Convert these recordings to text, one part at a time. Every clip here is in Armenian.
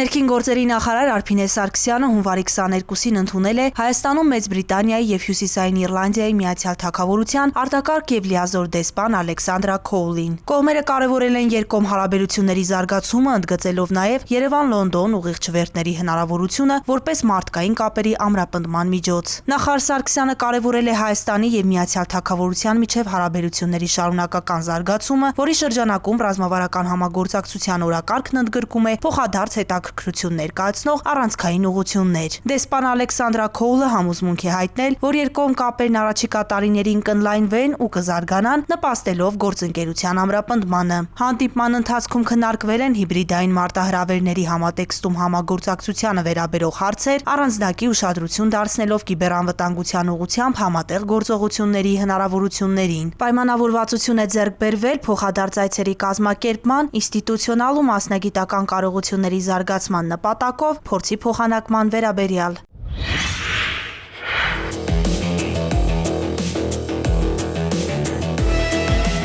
Ներքին գործերի նախարար Արփինե Սարգսյանը հունվարի 22-ին ընդունել է Հայաստանում Մեծ Բրիտանիայի եւ Հյուսիսային Իռլանդիայի Միացյալ Թագավորության արտակարգ եւ լիազոր դեսպան Ալեքսանդրա Քոուլին։ Կողմերը կարևորել են երկկողմ հարաբերությունների զարգացումը, ընդգծելով նաեւ Երևան-Լոնդոն ուղիղ չվերթների հնարավորությունը որպես մարդկային կապերի ամրապնդման միջոց։ Նախարար Սարգսյանը կարևորել է Հայաստանի եւ Միացյալ Թագավորության միջև հարաբերությունների շարունակական զարգացումը, որի շրջանակում ռազմավարական համագործակցության օրակարգն ընդգրկում է փոխադարձ հետաքրքրություն ներկայացնող առանցքային ուղղություններ։ Դեսպան Ալեքսանդրա Քոուլը համոզմունք է հայտնել, որ երկկողմ կապերն առաջիկա տարիներին կընդլայնվեն ու կզարգանան, նպաստելով գործընկերության ամրապնդմանը։ Հանդիպման ընթացքում քննարկվել են հիբրիդային մարտահրավերների համատեքստում համագործակցությանը վերաբերող հարցեր, առանձնակի ուշադրություն դարձնելով կիբերանվտանգության ուղղությամբ համատեղ գործողությունների հնարավորություններին։ Պայմանավորվածություն է ձեռք բերվել փոխադարձ այցերի կազմակերպման, ինստիտուցիոնալ ու մասնագիտական կարողությունների զարգացման նպատակով փորձի փոխանակման վերաբերյալ։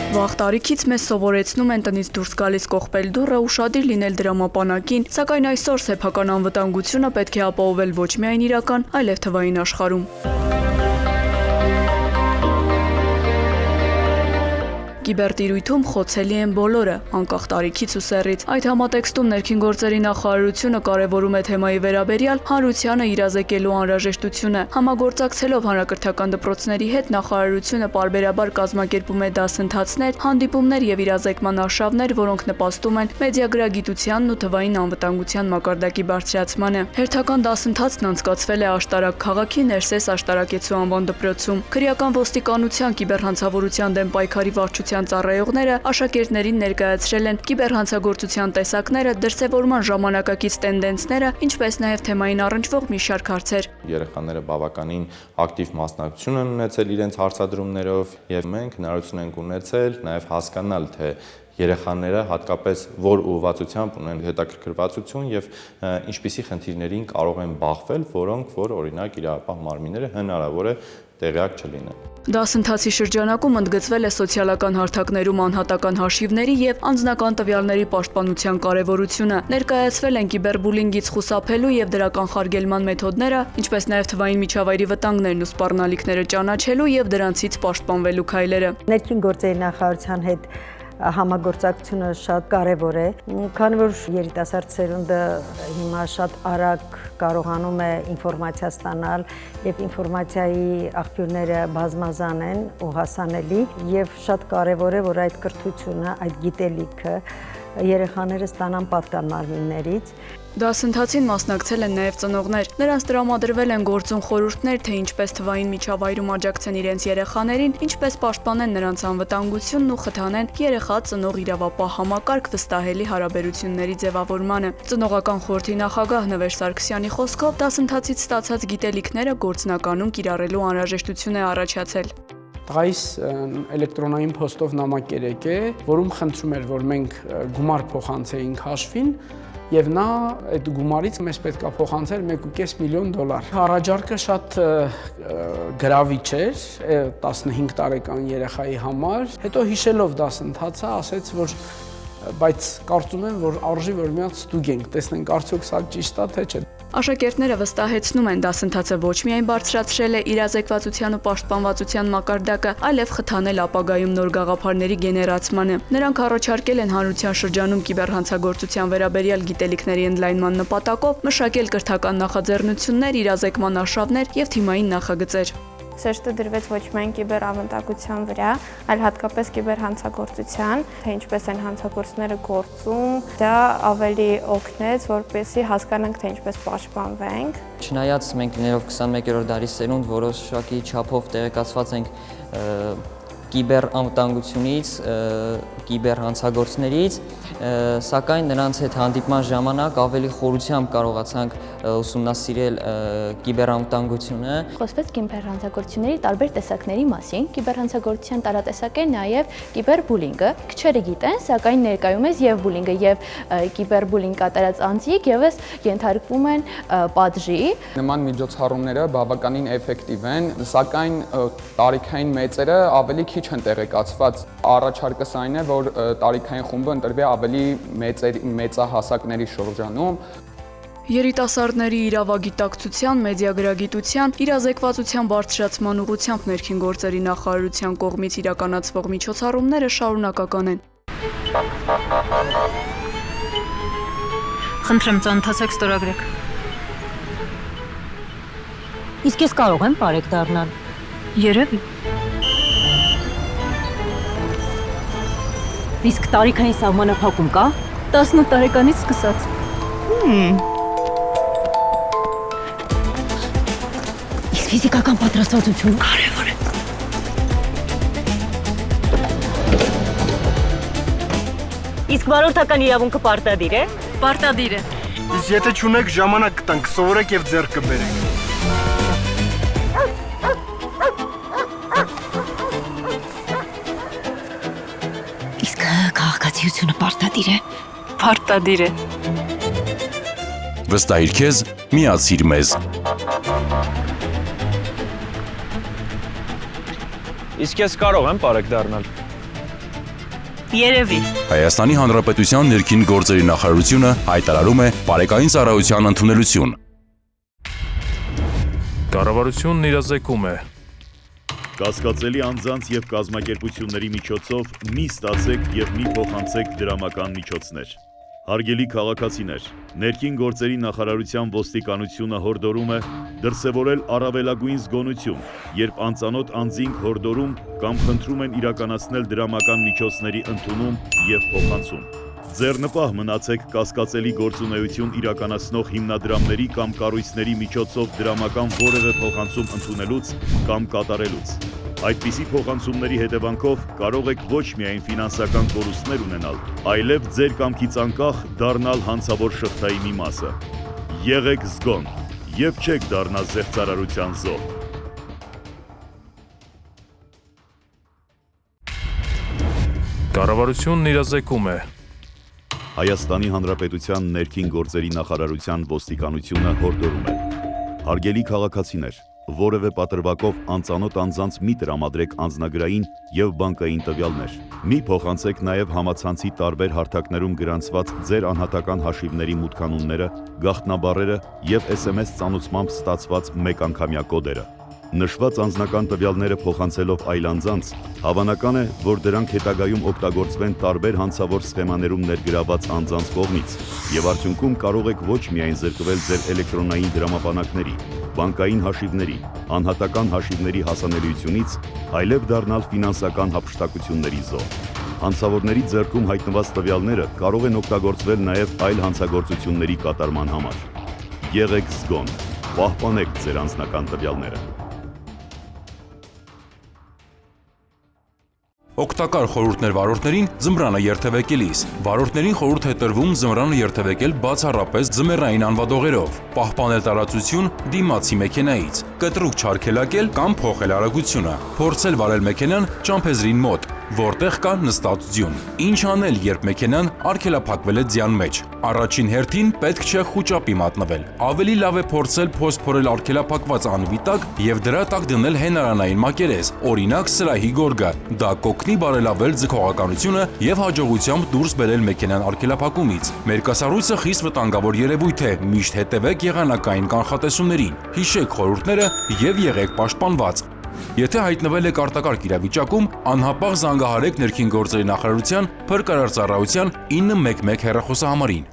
Վաղ տարիքից մեզ սովորեցնում են տնից դուրս գալիս կողպել դուռը ուշադիր լինել դրամապանակին, սակայն այսօր սեփական անվտանգությունը պետք է ապահովել ոչ միայն իրական, այլև թվային աշխարհում։ Կիբերտիրույթում խոցելի են բոլորը, անկախ տարիքից ու սեռից։ Այդ համատեքստում ներքին գործերի նախարարությունը կարևորում է թեմայի վերաբերյալ հանրությանը իրազեկելու անհրաժեշտությունը։ Համագործակցելով հանրակրթական դպրոցների հետ նախարարությունը պարբերաբար կազմակերպում է դասընթացներ, հանդիպումներ եւ իրազեկման արշավներ, որոնք նպաստում են մեդիագրագիտությանն ու թվային անվտանգության մակարդակի բարձրացմանը։ Հերթական դասընթացն անցկացվել է Աշտարակ քաղաքի Ներսես Աշտարակեցու անվան դպրոցում։ Քրեական ոստիկանության կիբերհանցավորության դեմ պայքարի վարչության ծառայողները աշակերտներին ներկայացրել են կիբերհանցագործության տեսակները, դրսևորման ժամանակակից տենդենսները, ինչպես նաև թեմային առնչվող մի շարք հարցեր։ Երեխաները բավականին ակտիվ մասնակցություն են ունեցել իրենց հարցադրումներով եւ մենք հնարավորություն ենք ունեցել նաև հասկանալ, թե երեխաները հատկապես որ ուղղվածությամբ ունեն հետաքրքրվածություն եւ ինչպիսի խնդիրներին կարող են բախվել, որոնք որ օրինակ իրավապահ մարմինները հնարավոր է տեղյակ չլինեն։ Դասընթացի շրջանակում ընդգծվել է սոցիալական հարթակներում անհատական հաշիվների եւ անձնական տվյալների պաշտպանության կարեւորությունը։ Ներկայացվել են կիբերբուլինգից խուսափելու եւ դրա կանխարգելման մեթոդները, ինչպես նաեւ թվային միջավայրի վտանգներն ու սպառնալիքները ճանաչելու եւ դրանցից պաշտպանվելու քայլերը։ Ներքին գործերի նախարարության հետ համագործակցությունը շատ կարևոր է, քանի որ երիտասարդ սերունդը հիմա շատ արագ կարողանում է ինֆորմացիա ստանալ եւ ինֆորմացիայի աղբյուրները բազմազան են ու հասանելի եւ շատ կարևոր է, որ այդ կրթությունը, այդ գիտելիքը երեխաները ստանան պատկան մարմիններից։ Դասընթացին մասնակցել են նաև ծնողներ։ Նրանց տրամադրվել են գործուն խորհուրդներ, թե ինչպես թվային միջավայրում աջակցեն իրենց երեխաներին, ինչպես պաշտպանեն նրանց անվտանգությունն ու խթանեն երեխա-ծնող իրավապահ համակարգ վստահելի հարաբերությունների ձևավորմանը։ Ծնողական խորհրդի նախագահ Նվեր Սարգսյանի խոսքով դասընթացից ստացած գիտելիքները գործնականում կիրառելու անհրաժեշտություն է առաջացել։ Տղայիս էլեկտրոնային փոստով նամակ եկե, որում խնդրում էր, որ մենք գումար փոխանցեինք հաշվին, եւ նա այդ գումարից մեզ պետք է փոխանցել $1.5 միլիոն։ Առաջարկը շատ գրավիչ էր 15 տարեկան երեխայի համար։ Հետո հիշելով դասընթացը, ասեց, որ բայց կարծում եմ, որ արժի որ մի հատ ստուգենք, տեսնենք արդյոք սա ճիշտ է թե չէ։ Աշակերտները վստահեցնում են, դասընթացը ոչ միայն բարձրացրել է իրազեկվածության ու պաշտպանվածության մակարդակը, այլև խթանել ապագայում նոր գաղափարների գեներացմանը։ Նրանք առաջարկել են հանրության շրջանում կիբերհանցագործության վերաբերյալ գիտելիքների ընդլայնման նպատակով մշակել կրթական նախաձեռնություններ, իրազեկման արշավներ եւ թիմային նախագծեր։ Շեշտը դրվեց ոչ միայն կիբերանվտանգության վրա, այլ հատկապես կիբերհանցագործության, թե ինչպես են հանցագործները գործում, դա ավելի օգնեց, որպեսզի հասկանանք, թե ինչպես պաշտպանվենք։ Չնայած մենք լինելով 21-րդ դարի սերունդ որոշակի չափով տեղեկացված ենք կիբերանվտանգությունից, կիբերհանցագործներից, սակայն նրանց հետ հանդիպման ժամանակ ավելի խորությամբ կարողացանք ուսումնասիրել կիբերանվտանգությունը։ Խոսվեց կիբերհանցագործությունների տարբեր տեսակների մասին, կիբերհանցագործության տարատեսակ է նաև կիբերբուլինգը։ Քչերը գիտեն, սակայն ներկայումս եւ բուլինգը եւ կիբերբուլինգ կատարած անձիկ եւս ենթարկվում են պատժի։ Նման միջոցառումները բավականին էֆեկտիվ են, սակայն տարիքային մեծերը ավելի քիչ են տեղեկացված։ Առաջարկս այն է, որ տարիքային խումբը ընտրվի ավելի մեծահասակների շրջանում։ Երիտասարդների իրավագիտակցության, մեդիագրագիտության, իրազեկվածության բարձրացման ուղղությամբ ներքին գործերի նախարարության կողմից իրականացվող միջոցառումները շարունակական են։ Խնդրեմ, ծանոթացեք, ստորագրեք։ Իսկ ես կարող եմ բարեկ դառնալ։ Երևի։ Իսկ տարիքային սահմանափակում կա։ 18 տարեկանից սկսած։ Իսկ ֆիզիկական պատրաստվածությունը կարևոր է։ Իսկ վարորդական իրավունքը պարտադիր է։ Պարտադիր է։ Իսկ եթե չունեք, ժամանակ կտանք, սովորեք եւ ձեռք կբերեք։ Իսկ քաղաքացիությունը պարտադիր է։ Պարտադիր է։ Վստահիր քեզ, միացիր մեզ։ Իսկ ես կարող եմ բարեկ դառնալ։ Երևի։ Հայաստանի Հանրապետության ներքին գործերի նախարարությունը հայտարարում է բարեկային ծառայության ընդունելություն։ Կառավարությունն իրազեկում է։ Կասկածելի անձանց եւ կազմակերպությունների միջոցով մի ստացեք եւ մի փոխանցեք դրամական միջոցներ։ Հարգելի քաղաքացիներ, ներքին գործերի նախարարության ոստիկանությունը հորդորում է դրսևորել առավելագույն զգոնություն, երբ անծանոթ անձինք հորդորում կամ խնդրում են իրականացնել դրամական միջոցների ընդունում եւ փոխանցում։ Ձեռնպահ մնացեք կասկածելի գործունեություն իրականացնող հիմնադրամների կամ կառույցների միջոցով դրամական որևէ փոխանցում ընդունելուց կամ կատարելուց։ Այդպիսի փոխանցումների հետևանքով կարող եք ոչ միայն ֆինանսական կորուստներ ունենալ, այլև ձեր կամքից անկախ դառնալ հանցավոր շղթայի մի մասը։ Եղեք զգոն եւ չեք դառնա զեղծարարության զոհ։ Կառավարությունն իրազեկում է։ Հայաստանի Հանրապետության ներքին գործերի նախարարության ոստիկանությունը հորդորում է. Հարգելի քաղաքացիներ, որևէ պատրվակով անծանոթ անձանց մի տրամադրեք անձնագրային եւ բանկային տվյալներ։ Մի փոխանցեք նաեւ համացանցի տարբեր հարթակներում գրանցված ձեր անհատական հաշիվների մուտքանունները, գաղտնաբառերը եւ SMS ծանուցմամբ ստացված մեկանգամյա կոդերը։ Նշված անձնական տվյալները փոխանցելով այլ անձանց, հավանական է, որ դրանք հետագայում օգտագործվեն տարբեր հանցավոր սխեմաներում ներգրաված անձանց կողմից, եւ արդյունքում կարող եք ոչ միայն զրկվել ձեր էլեկտրոնային դրամապանակների, բանկային հաշիվների, անհատական հաշիվների հասանելիությունից, այլև դառնալ ֆինանսական հափշտակությունների զոհ։ Հանցավորների ձեռքում հայտնված տվյալները կարող են օգտագործվել նաեւ այլ հանցագործությունների կատարման համար։ Եղեք զգոն, պահպանեք ձեր անձնական տվյալները։ Օգտակար խորհուրդներ վարորդներին ձմռանը երթևեկելիս։ Վարորդներին խորհուրդ է տրվում ձմռանը երթևեկել բացառապես ձմեռային անվադողերով, պահպանել տարածություն դիմացի մեքենայից, կտրուկ չարգելակել կամ փոխել արագությունը, փորձել վարել մեքենան ճամփեզրին մոտ, որտեղ կա նստած ձյուն։ Ինչ անել, երբ մեքենան արգելափակվել է ձյան մեջ։ Առաջին հերթին պետք չէ խուճապի մատնվել։ Ավելի լավ է փորձել փոսփորել արգելափակված անվի տակ եւ դրա տակ դնել հենարանային մակերես, օրինակ սրահի գորգը։ Դա կօգնի բարելավել ձգողականությունը եւ հաջողությամբ դուրս բերել մեքենան արգելափակումից։ Մերկասառույցը խիստ վտանգավոր երևույթ է, միշտ հետևեք եղանակային կանխատեսումներին։ Հիշեք խորհուրդները եւ եղեք պաշտպանված։ Եթե հայտնվել եք արտակարգ իրավիճակում, անհապաղ զանգահարեք ներքին գործերի նախարարության փրկարար ծառայության 911 հեռախոսահամարին։